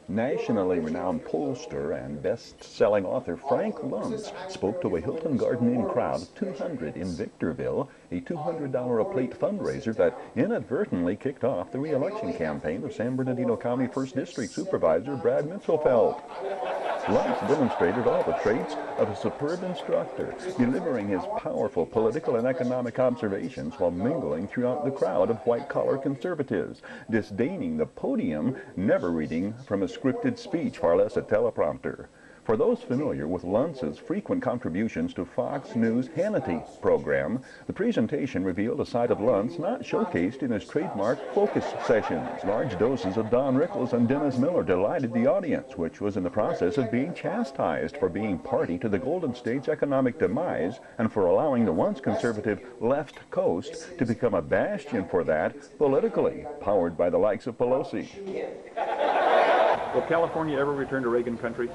Nationally renowned pollster and best-selling author Frank Luntz spoke to a Hilton Garden Inn crowd of 200 in Victorville, a $200-a-plate fundraiser that inadvertently kicked off the re-election campaign of San Bernardino County 1st District Supervisor Brad Mitzelfelt. Luntz demonstrated all the traits of a superb instructor, delivering his powerful political and economic observations while mingling throughout the crowd of white-collar conservatives, disdaining the podium, never reading from a scripted speech, far less a teleprompter. For those familiar with Luntz's frequent contributions to Fox News' Hannity program, the presentation revealed a side of Luntz not showcased in his trademark focus sessions. Large doses of Don Rickles and Dennis Miller delighted the audience, which was in the process of being chastised for being party to the Golden State's economic demise and for allowing the once conservative left coast to become a bastion for that politically, powered by the likes of Pelosi. Will California ever return to Reagan country?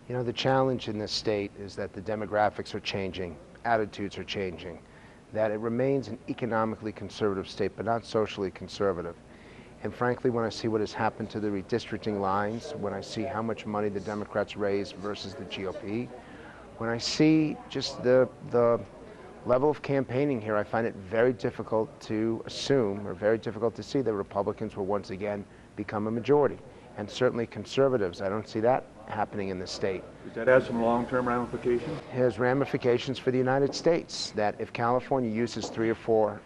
You know, the challenge in this state is that the demographics are changing, attitudes are changing, that it remains an economically conservative state, but not socially conservative. And frankly, when I see what has happened to the redistricting lines, when I see how much money the Democrats raised versus the GOP, when I see just the level of campaigning here, I find it very difficult to assume, or very difficult to see, that Republicans will once again become a majority. And certainly conservatives, I don't see that happening in the state. Does that have some long-term ramifications? It has ramifications for the United States, that if California uses 3 or 4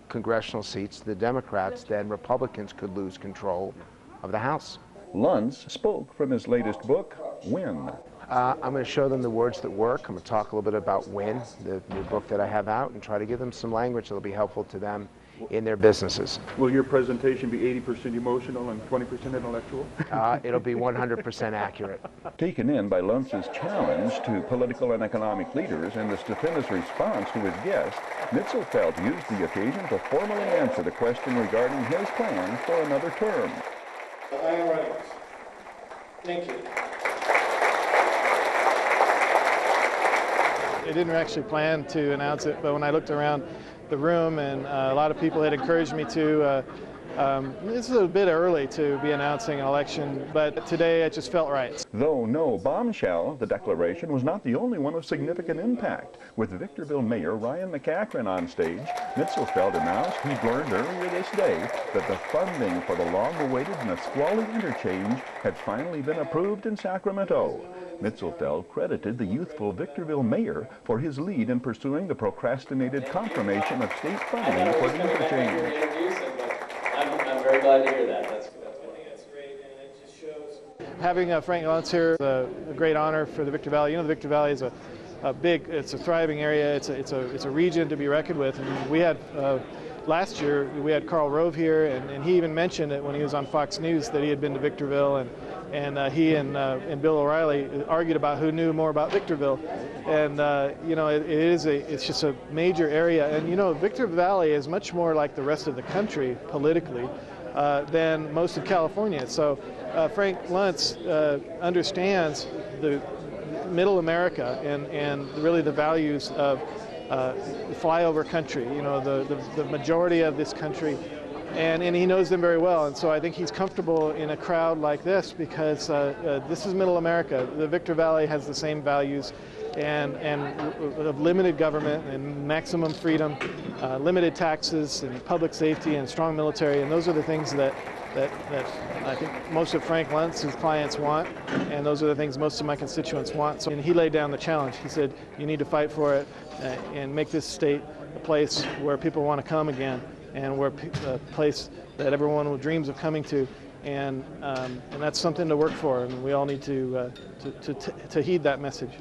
congressional seats, the Democrats, then Republicans could lose control of the House. Luntz spoke from his latest book, Win. I'm going to show them the words that work. I'm going to talk a little bit about Win, the new book that I have out, and try to give them some language that will be helpful to them in their businesses. Will your presentation be 80% emotional and 20% intellectual? It'll be 100% accurate. Taken in by Luntz's challenge to political and economic leaders and the stupendous response to his guest, Mitzelfelt used the occasion to formally answer the question regarding his plans for another term. I am right. Thank you. I didn't actually plan to announce it, but when I looked around the room and a lot of people had encouraged me to, this is a bit early to be announcing an election, but today it just felt right. Though no bombshell, the declaration was not the only one of significant impact. With Victorville Mayor Ryan McCachran on stage, Mitzelfelt announced he'd learned earlier this day that the funding for the long-awaited Nisqually interchange had finally been approved in Sacramento. Mitzelfelt credited the youthful Victorville mayor for his lead in pursuing the procrastinated confirmation of state funding for the interchange. I'm very glad to hear that. That's great, and it just shows. Having Frank Luntz here is a great honor for the Victor Valley. You know, the Victor Valley is it's a thriving area. It's a region to be reckoned with. And we had last year we had Karl Rove here, and he even mentioned it when he was on Fox News that he had been to Victorville, and he and Bill O'Reilly argued about who knew more about Victorville. And you know, it's just a major area. And you know, Victor Valley is much more like the rest of the country politically than most of California. So Frank Luntz understands the middle America and really the values of flyover country, you know, the majority of this country, and he knows them very well. And so I think he's comfortable in a crowd like this because this is middle America. The Victor Valley has the same values and of limited government and maximum freedom, limited taxes and public safety and strong military, and those are the things that I think most of Frank Luntz's clients want, and those are the things most of my constituents want. So, and he laid down the challenge. He said, you need to fight for it and make this state a place where people want to come again, and where a place that everyone dreams of coming to, and that's something to work for, and we all need to heed that message.